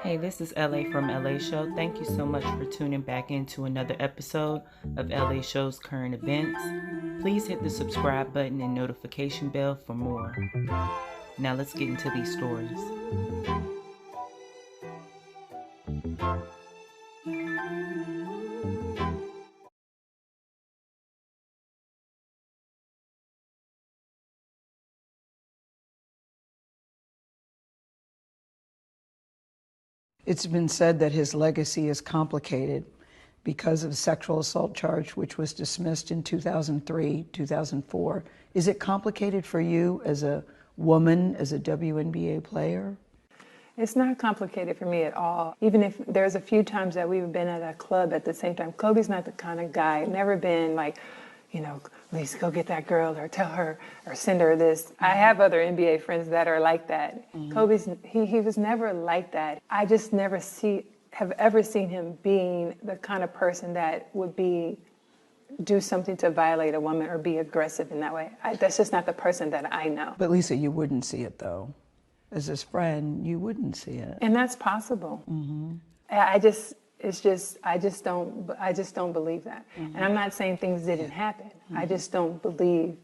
Hey, this is LA from LA Show. Thank you so much for tuning back into another episode of LA Show's current events. Please hit the subscribe button and notification bell for more. Now let's get into these stories. It's been said that his legacy is complicated because of a sexual assault charge, which was dismissed in 2003, 2004. Is it complicated for you as a woman, as a WNBA player? It's not complicated for me at all. Even if there's a few times that we've been at a club at the same time. Kobe's not the kind of guy, never been like, Lisa, go get that girl or tell her or send her this. I have other NBA friends that are like that. Kobe's, he was never like that. I just never have ever seen him being the kind of person that would do something to violate a woman or be aggressive in that way. That's just not the person that I know. But Lisa, you wouldn't see it though. As his friend, you wouldn't see it. And that's possible. I just don't believe that. And I'm not saying things didn't happen. I just don't believe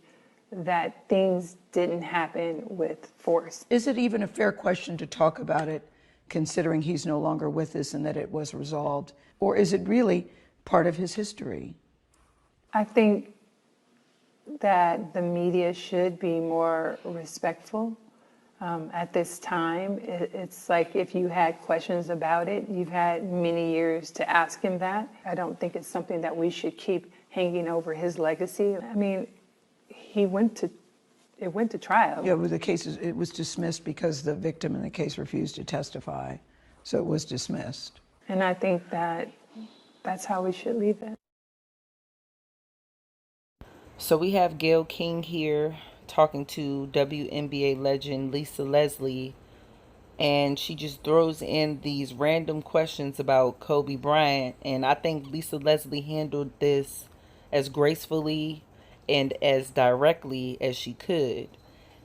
that things didn't happen with force. Is it even a fair question to talk about it, considering he's no longer with us and that it was resolved? Or is it really part of his history? I think that the media should be more respectful. At this time, it's like if you had questions about it, you've had many years to ask him that. I don't think it's something that we should keep hanging over his legacy. I mean, it went to trial. Yeah, with the cases, it was dismissed because the victim in the case refused to testify. So it was dismissed. And I think that's how we should leave it. So we have Gayle King here talking to WNBA legend Lisa Leslie, and she just throws in these random questions about Kobe Bryant, and I think Lisa Leslie handled this as gracefully and as directly as she could,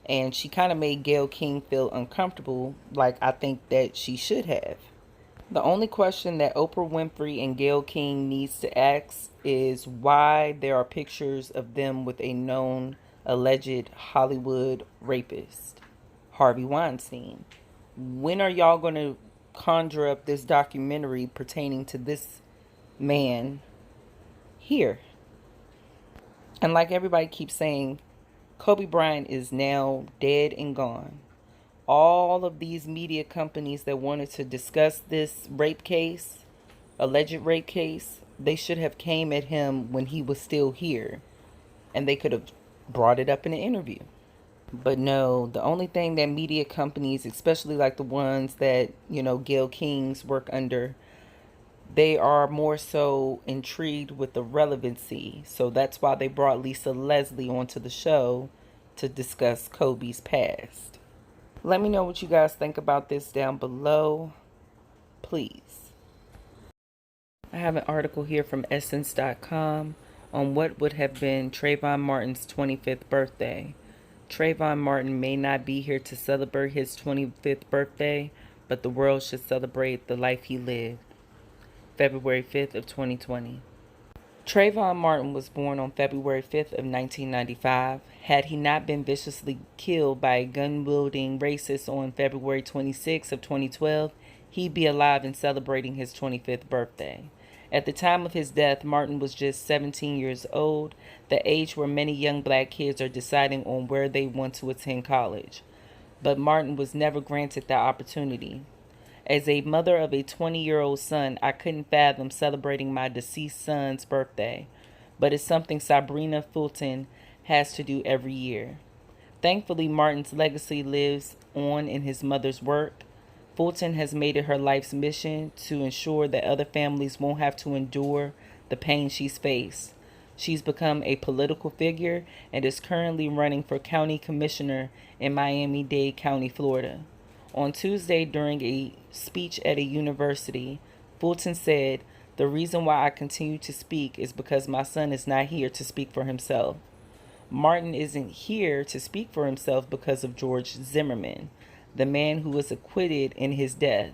and she kind of made Gayle King feel uncomfortable, like I think that she should have. The only question that Oprah Winfrey and Gayle King needs to ask is why there are pictures of them with a known alleged Hollywood rapist, Harvey Weinstein. When are y'all going to conjure up this documentary pertaining to this man here? And like everybody keeps saying, Kobe Bryant is now dead and gone. All of these media companies that wanted to discuss this rape case, alleged rape case, they should have came at him when he was still here, and they could have brought it up in an interview. But no, the only thing that media companies, especially like the ones that, Gayle King's work under, they are more so intrigued with the relevancy. So that's why they brought Lisa Leslie onto the show to discuss Kobe's past. Let me know what you guys think about this down below, please. I have an article here from Essence.com on what would have been Trayvon Martin's 25th birthday. Trayvon Martin may not be here to celebrate his 25th birthday, but the world should celebrate the life he lived. February 5th of 2020. Trayvon Martin was born on February 5th of 1995. Had he not been viciously killed by a gun-wielding racist on February 26th of 2012, he'd be alive and celebrating his 25th birthday. At the time of his death, Martin was just 17 years old, the age where many young black kids are deciding on where they want to attend college. But Martin was never granted that opportunity. As a mother of a 20-year-old son, I couldn't fathom celebrating my deceased son's birthday, but it's something Sabrina Fulton has to do every year. Thankfully, Martin's legacy lives on in his mother's work. Fulton has made it her life's mission to ensure that other families won't have to endure the pain she's faced. She's become a political figure and is currently running for county commissioner in Miami-Dade County, Florida. On Tuesday, during a speech at a university, Fulton said, "The reason why I continue to speak is because my son is not here to speak for himself. Martin isn't here to speak for himself because of George Zimmerman, the man who was acquitted in his death.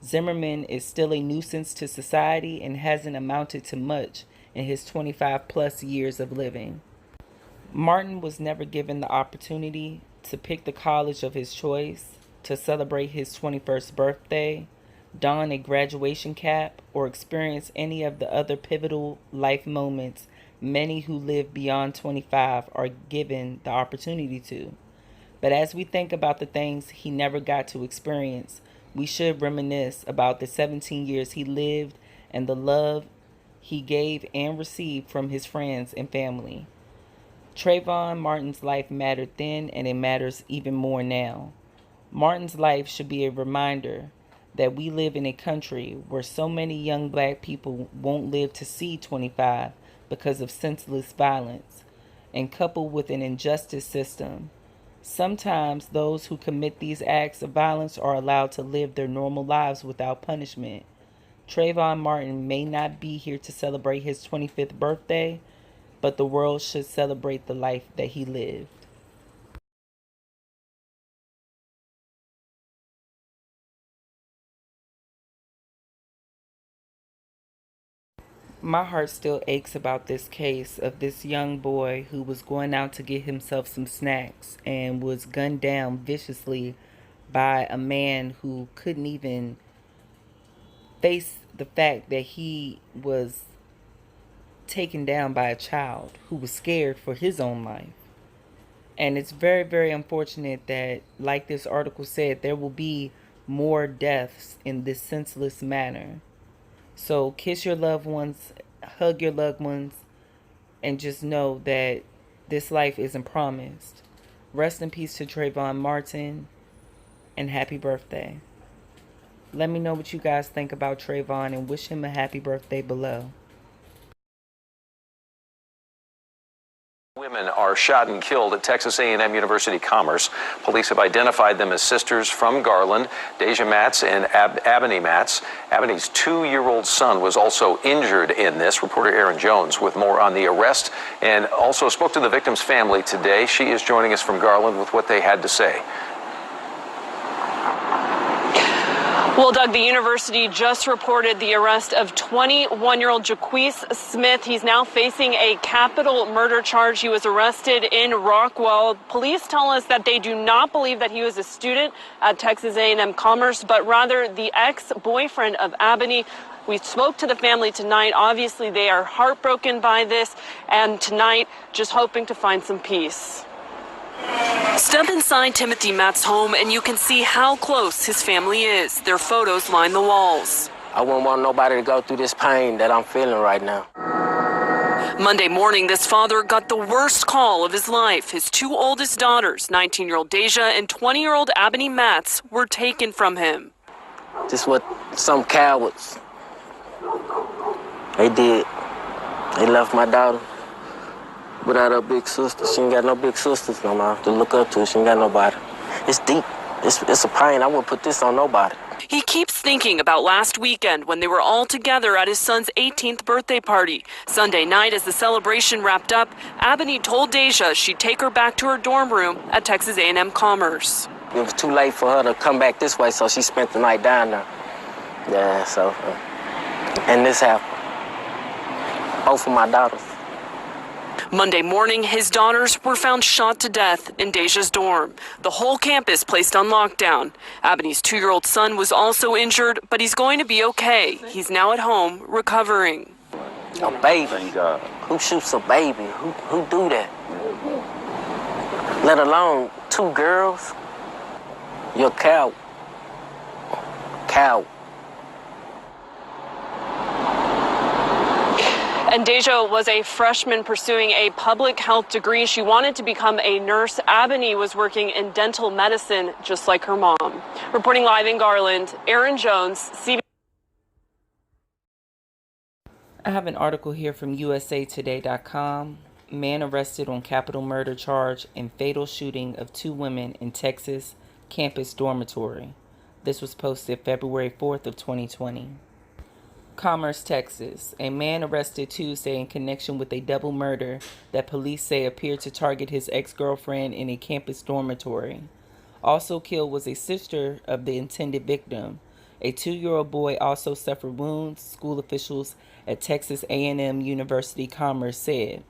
Zimmerman is still a nuisance to society and hasn't amounted to much in his 25 plus years of living. Martin was never given the opportunity to pick the college of his choice, to celebrate his 21st birthday, don a graduation cap, or experience any of the other pivotal life moments many who live beyond 25 are given the opportunity to. But as we think about the things he never got to experience, we should reminisce about the 17 years he lived and the love he gave and received from his friends and family. Trayvon Martin's life mattered then, and it matters even more now. Martin's life should be a reminder that we live in a country where so many young black people won't live to see 25 because of senseless violence, and coupled with an injustice system. Sometimes those who commit these acts of violence are allowed to live their normal lives without punishment. Trayvon Martin may not be here to celebrate his 25th birthday, but the world should celebrate the life that he lived. My heart still aches about this case of this young boy who was going out to get himself some snacks and was gunned down viciously by a man who couldn't even face the fact that he was taken down by a child who was scared for his own life. And it's very, very unfortunate that, like this article said, there will be more deaths in this senseless manner. So kiss your loved ones, hug your loved ones, and just know that this life isn't promised. Rest in peace to Trayvon Martin, and happy birthday. Let me know what you guys think about Trayvon and wish him a happy birthday below. Women are shot and killed at Texas A&M University Commerce. Police have identified them as sisters from Garland, Deja Matts and Abbaney Matts. Abbaney's 2-year-old son was also injured in this. Reporter Aaron Jones with more on the arrest and also spoke to the victim's family today. She is joining us from Garland with what they had to say. Well, Doug, the university just reported the arrest of 21-year-old Jaquise Smith. He's now facing a capital murder charge. He was arrested in Rockwell. Police tell us that they do not believe that he was a student at Texas A&M Commerce, but rather the ex-boyfriend of Abbaney. We spoke to the family tonight. Obviously, they are heartbroken by this, and tonight just hoping to find some peace. Step inside Timothy Matt's home and you can see how close his family is. Their photos line the walls. I wouldn't want nobody to go through this pain that I'm feeling right now. Monday morning, this father got the worst call of his life. His 2 oldest daughters, 19-year-old Deja and 20-year-old Abbaney Matts, were taken from him. Just what some cowards, they did. They left my daughter without her big sister. She ain't got no big sisters no more to look up to. She ain't got nobody. It's deep. It's a pain. I wouldn't put this on nobody. He keeps thinking about last weekend when they were all together at his son's 18th birthday party. Sunday night, as the celebration wrapped up, Abbaney told Deja she'd take her back to her dorm room at Texas A&M Commerce. It was too late for her to come back this way, so she spent the night down there. Yeah, so, and this happened. Both of my daughters. Monday morning, his daughters were found shot to death in Deja's dorm. The whole campus placed on lockdown. Abbaney's 2-year-old son was also injured, but he's going to be okay. He's now at home recovering. A baby? Who shoots a baby? Who do that? Let alone 2 girls? You're a coward. Coward. And Deja was a freshman pursuing a public health degree. She wanted to become a nurse. Abbaney was working in dental medicine, just like her mom. Reporting live in Garland, Aaron Jones, CBS. I have an article here from usatoday.com. Man arrested on capital murder charge in fatal shooting of 2 women in Texas campus dormitory. This was posted February 4th of 2020. Commerce, Texas. A man arrested Tuesday in connection with a double murder that police say appeared to target his ex-girlfriend in a campus dormitory. Also killed was a sister of the intended victim. A 2-year-old boy also suffered wounds, school officials at Texas A&M University Commerce said.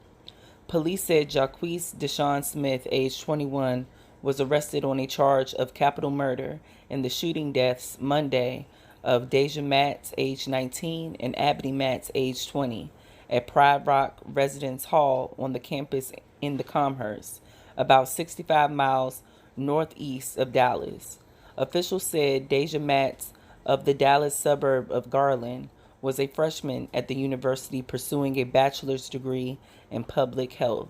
Police said Jacquees Deshaun Smith, age 21, was arrested on a charge of capital murder in the shooting deaths Monday of Deja Matts, age 19, and Abbaney Matts, age 20, at Pride Rock Residence Hall on the campus in the Commerce, about 65 miles northeast of Dallas. Officials said Deja Matts of the Dallas suburb of Garland was a freshman at the university pursuing a bachelor's degree in public health.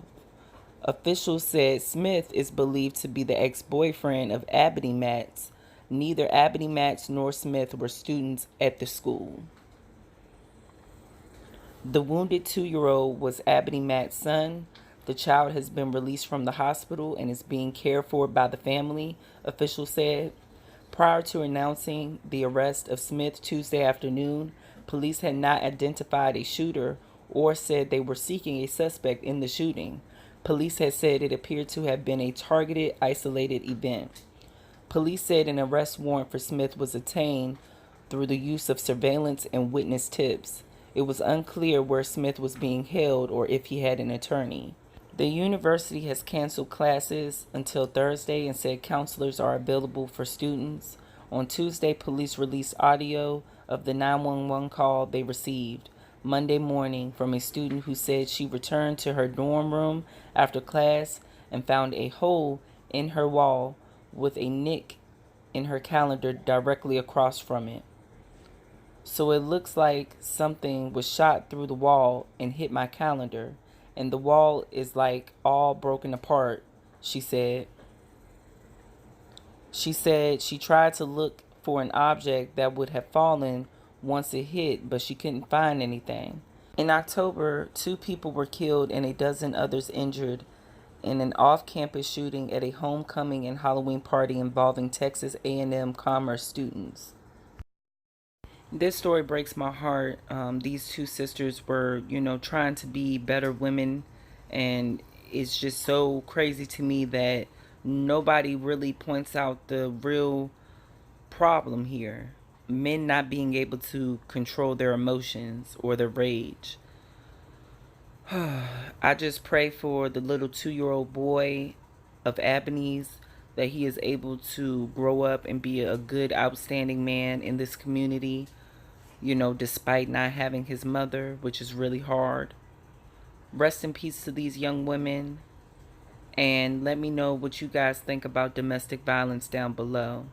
Officials said Smith is believed to be the ex-boyfriend of Abbaney Matts. Neither Abbaney Matts nor Smith were students at the school. The wounded 2-year-old was Abbaney Matts' son. The child has been released from the hospital and is being cared for by the family, officials said. Prior to announcing the arrest of Smith Tuesday afternoon, police had not identified a shooter or said they were seeking a suspect in the shooting. Police had said it appeared to have been a targeted, isolated event. Police said an arrest warrant for Smith was obtained through the use of surveillance and witness tips. It was unclear where Smith was being held or if he had an attorney. The university has canceled classes until Thursday and said counselors are available for students. On Tuesday, police released audio of the 911 call they received Monday morning from a student who said she returned to her dorm room after class and found a hole in her wall with a nick in her calendar directly across from it. So it looks like something was shot through the wall and hit my calendar. And the wall is like all broken apart, she said. She said she tried to look for an object that would have fallen once it hit, but she couldn't find anything. In October, 2 people were killed and a dozen others injured in an off-campus shooting at a homecoming and Halloween party involving Texas A&M Commerce students. This story breaks my heart. These 2 sisters were, trying to be better women, and it's just so crazy to me that nobody really points out the real problem here. Men not being able to control their emotions or their rage. I just pray for the little 2-year-old boy of Abbaney's that he is able to grow up and be a good, outstanding man in this community. Despite not having his mother, which is really hard. Rest in peace to these young women. And let me know what you guys think about domestic violence down below.